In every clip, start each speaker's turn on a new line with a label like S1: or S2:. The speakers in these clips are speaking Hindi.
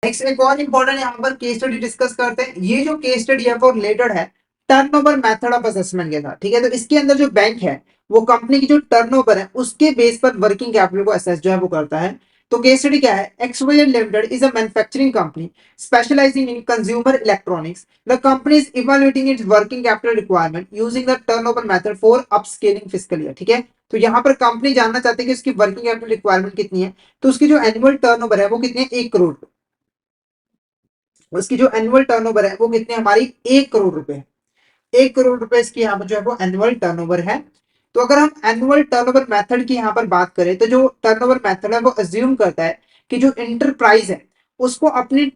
S1: नेक्स्ट एक और इंपॉर्टेंट यहाँ पर केस स्टडी डिस्कस करते हैं। ये जो केस स्टडी है वो रिलेटेड है टर्नओवर मेथड ऑफ असेसमेंट के साथ। ठीक है, तो इसके अंदर जो बैंक है वो कंपनी की जो टर्नओवर है उसके बेस पर वर्किंग कैपिटल को असेस जो है वो करता है। तो केस स्टडी क्या है, XYZ limited is a manufacturing company specialising in consumer electronics. The company is evaluating it's working capital requirement using the turnover method for upscaling fiscal year. ठीक है, तो यहाँ पर कंपनी जानना चाहती है कि उसकी वर्किंग कैपिटल रिक्वायरमेंट कितनी है। तो उसकी जो एनुअल टर्नओवर है वो कितनी है, 1 करोड़। उसकी जो एनुअल टर्नओवर है वो कितनी हमारी 1 करोड़ रुपए है। 1 करोड़ रुपए इसकी यहाँ पर जो है वो एनुअल टर्नओवर है। तो अगर हम एनुअल टर्नओवर मेथड की यहाँ पर बात करें तो जो टर्नओवर मेथड है वो अज्यूम करता है कि जो इंटरप्राइज है उसको अपने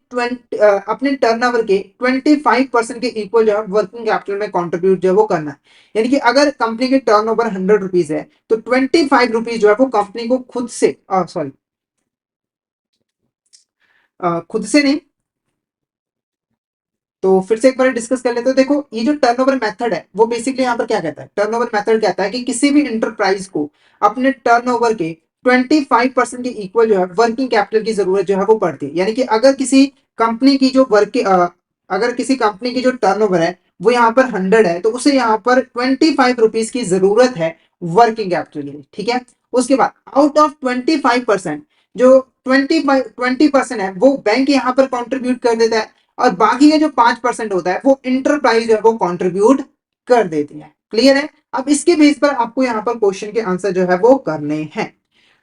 S1: टर्नओवर के 25% के इक्वल जो है वर्किंग कैपिटल में कंट्रीब्यूट जो है वो करना है। यानी कि अगर कंपनी की टर्नओवर 100 रुपीज है तो 25 रुपीज जो है वो कंपनी को खुद से सॉरी खुद से नहीं, तो फिर से एक बार डिस्कस कर लेते हैं। देखो ये जो टर्नओवर मेथड है वो बेसिकली यहाँ पर क्या कहता है, टर्नओवर मेथड कहता है कि किसी भी इंटरप्राइज को अपने टर्नओवर के 25% के इक्वल जो है वर्किंग कैपिटल की जरूरत जो है वो पड़ती है। यानी कि अगर किसी कंपनी की जो अगर किसी कंपनी की जो टर्नओवर है वो यहाँ पर 100 है तो उसे यहाँ पर 25 रुपीज की जरूरत है वर्किंग कैपिटल के लिए। ठीक है, उसके बाद आउट ऑफ 25% जो 20% है वो बैंक यहाँ पर कॉन्ट्रीब्यूट कर देता है और बाकी का जो 5% होता है वो इंटरप्राइज जो है वो कंट्रीब्यूट कर देती है। क्लियर है। अब इसके बेस पर आपको यहाँ पर क्वेश्चन के आंसर जो है वो करने हैं।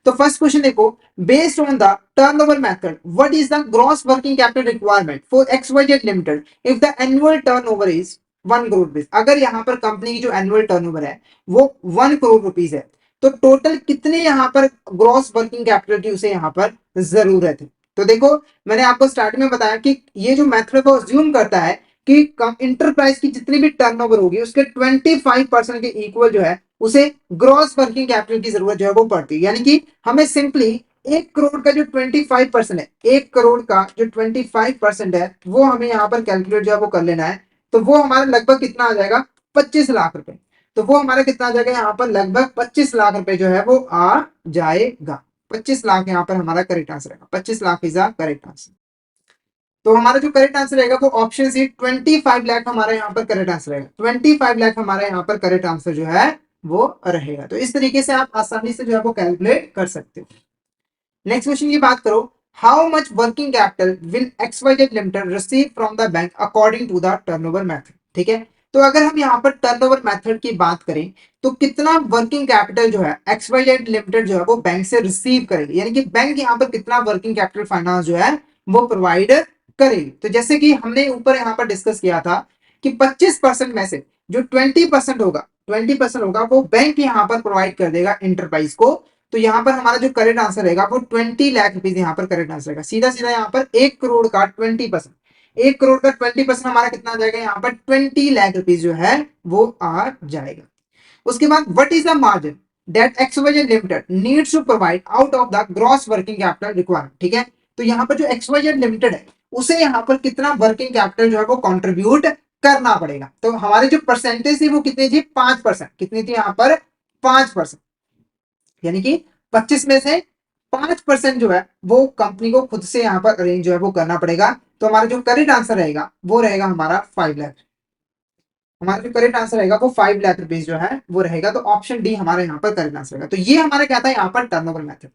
S1: तो फर्स्ट क्वेश्चन देखो, based on the turnover method what is the gross working capital requirement for XYZ limited if the annual turnover is 1 crore rupees. अगर यहाँ पर कंपनी की जो एनुअल टर्नओवर है वो 1 करोड़ रुपीज है तो टोटल कितने यहाँ पर ग्रॉस वर्किंग कैपिटल की उसे यहाँ पर जरूरत है। तो देखो मैंने आपको स्टार्ट में बताया कि ये जो मेथड वो अज्यूम करता है कि इंटरप्राइज की जितनी भी टर्नओवर होगी उसके 25% के इक्वल जो है उसे ग्रॉस वर्किंग कैपिटल की जरूरत जो है वो पड़ती है। यानी कि हमें सिंपली 1 करोड़ का जो 25% है, 1 करोड़ का जो 25% है वो हमें यहाँ पर कैलकुलेट जो है वो कर लेना है। तो वो हमारा लगभग कितना आ जाएगा, 25 लाख रुपए। तो वो हमारा कितना आ जाएगा यहाँ पर, लगभग 25 लाख रुपए जो है वो आ जाएगा। 25 लाख यहाँ पर हमारा करेक्ट आंसर रहेगा। 25 lakh is the correct answer. तो हमारा जो करेक्ट आंसर रहेगा वो ऑप्शन सी 25 लाख हमारा यहाँ पर करेक्ट आंसर रहेगा। 25 लाख हमारा यहाँ पर करेक्ट आंसर जो है वो रहेगा। तो इस तरीके से आप आसानी से जो है वो कैलकुलेट कर सकते हो। नेक्स्ट क्वेश्चन की बात करो, how much working capital will XYZ limited receive from the bank according to the turnover method. ठीक है, तो अगर हम यहाँ पर टर्नओवर मेथड की बात करें तो कितना वर्किंग कैपिटल जो है एक्सवाईजेड लिमिटेड जो है वो बैंक से रिसीव करेगी। यानी कि बैंक यहाँ पर कितना वर्किंग कैपिटल फाइनेंस जो है वो प्रोवाइड करेगी। तो जैसे कि हमने ऊपर यहाँ पर डिस्कस किया था कि 25% में से जो 20% होगा वो बैंक यहाँ पर प्रोवाइड कर देगा इंटरप्राइज को। तो यहाँ पर हमारा जो करेक्ट आंसर रहेगा वो 20 लाख रुपीज यहाँ पर करेक्ट आंसर रहेगा। सीधा सीधा यहाँ पर 1 करोड़ का 20%, 1 करोड़ का 20% हमारा कितना आ जाएगा, यहाँ पर 20 लाख रुपीज जो है वो आ जाएगा। उसके बाद what is the margin that XYZ limited needs to provide out of the gross working capital requirement. ठीक है, तो यहाँ पर जो एक्सवाईजेड लिमिटेड है उसे यहाँ पर कितना वर्किंग कैपिटल जो है वो कंट्रीब्यूट करना पड़ेगा। तो हमारी जो परसेंटेज थी वो कितनी थी, 5%। कितनी थी यहाँ पर, 5%। यानी कि 25 में से 5% जो है वो कंपनी को खुद से यहाँ पर अरेंज जो है वो करना पड़ेगा। तो हमारा जो करेक्ट आंसर रहेगा वो रहेगा हमारा 5 लाख। हमारा जो करेक्ट आंसर रहेगा वो 5 लाख रुपीज जो है वो रहेगा। तो ऑप्शन डी हमारा यहाँ पर करेक्ट आंसर रहेगा। तो ये हमारा क्या था यहाँ पर टर्नओवर मेथड।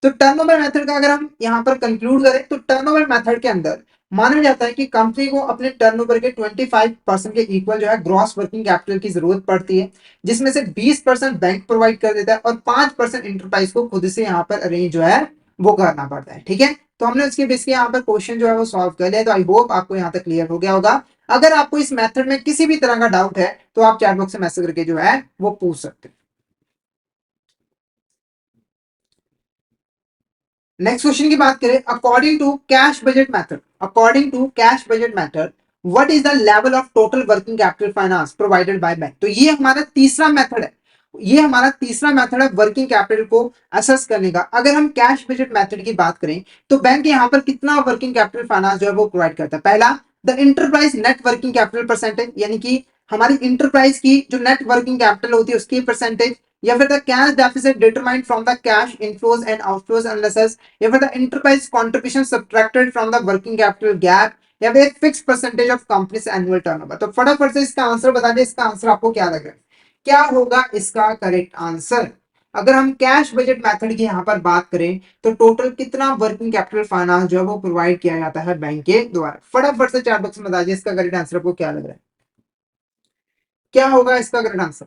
S1: तो टर्नओवर मेथड का अगर हम यहाँ पर कंक्लूड करें तो टर्नओवर मेथड के अंदर माना जाता है कि कंपनी को अपने टर्नओवर के 25% के इक्वल जो है ग्रॉस वर्किंग कैपिटल की जरूरत पड़ती है, जिसमें से 20% बैंक प्रोवाइड कर देता है और 5% इंटरप्राइज को खुद से यहाँ पर अरेंज जो है वो करना पड़ता है। ठीक है, तो हमने उसके बेस के यहाँ पर क्वेश्चन जो है वो सॉल्व कर लिया। तो आई होप आपको यहाँ तक क्लियर हो गया होगा। अगर आपको इस मेथड में किसी भी तरह का डाउट है तो आप चैट बॉक्स में मैसेज करके जो है वो पूछ सकते हैं। नेक्स्ट क्वेश्चन की बात करें, according to cash budget method what is the level of total working capital finance provided by bank. तो ये हमारा तीसरा मेथड है। ये हमारा तीसरा मेथड है वर्किंग कैपिटल को असेस करने का। अगर हम कैश बजट मेथड की बात करें तो बैंक यहाँ पर कितना वर्किंग कैपिटल फाइनेंस जो है वो प्रोवाइड करता है। पहला, the enterprise net working capital percentage, यानी कि हमारी इंटरप्राइज की जो नेट वर्किंग कैपिटल होती है उसकी परसेंटेज। या फिर the cash deficit determined from the cash inflows and outflows analysis, या फिर the enterprise contribution subtracted from the working capital gap, या फिर एक fix percentage of companies annual turnover. तो फटाफट से इसका आंसर बता दे, इसका आंसर आपको क्या लग रहा है, क्या होगा इसका करेक्ट आंसर। अगर हम कैश बजट मेथड की यहां पर बात करें तो टोटल कितना वर्किंग कैपिटल फाइनेंस जो है वो प्रोवाइड किया जाता है बैंक के द्वारा। फटाफट से चार बॉक्स में बताइए इसका करेक्ट आंसर आपको क्या लग रहा है, क्या होगा इसका करेक्ट आंसर।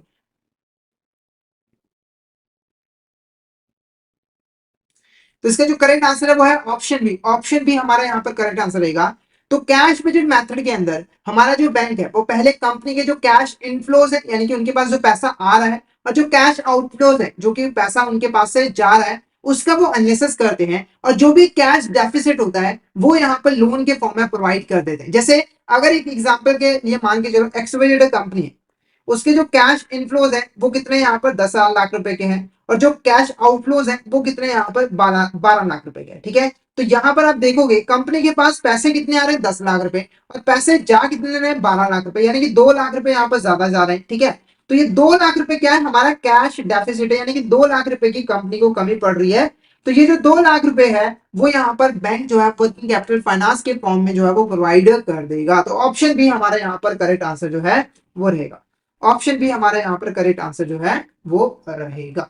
S1: तो इसका जो करेक्ट आंसर है वो है ऑप्शन बी। ऑप्शन बी हमारा यहाँ पर करेक्ट आंसर रहेगा। तो कैश बजट मेथड के अंदर हमारा जो बैंक है वो पहले कंपनी के जो कैश इनफ्लोज है, यानी कि उनके पास जो पैसा आ रहा है, और जो कैश आउटफ्लोज है, जो कि पैसा उनके पास से जा रहा है, उसका वो एनालिसिस करते हैं, और जो भी कैश डेफिसिट होता है वो यहाँ पर लोन के फॉर्म में प्रोवाइड कर देते हैं। जैसे अगर एक एग्जांपल के लिए मान के चलो एक्सवाईजेड कंपनी है, उसके जो कैश इनफ्लोज है वो कितने यहाँ पर 10 लाख रुपए के हैं, और जो कैश आउटफ्लोज है वो कितने यहाँ पर 12 लाख रुपए के हैं। ठीक है, तो यहाँ पर आप देखोगे कंपनी के पास पैसे कितने आ रहे हैं 10 लाख रुपए, और पैसे जा कितने रहे हैं 12 लाख रुपए, यानी कि 2 लाख रुपए यहाँ पर ज्यादा जा रहे हैं। ठीक है, तो ये 2 लाख रुपए क्या है, हमारा कैश डेफिसिट है, यानी कि 2 लाख रुपए की कंपनी को कमी पड़ रही है। तो ये जो 2 लाख रुपए है वो यहाँ पर बैंक जो है वर्किंग कैपिटल फाइनेंस के फॉर्म में जो है वो प्रोवाइड कर देगा। तो ऑप्शन बी हमारे यहाँ पर करेक्ट आंसर जो है वो रहेगा। ऑप्शन बी हमारे यहाँ पर करेक्ट आंसर जो है वो रहेगा।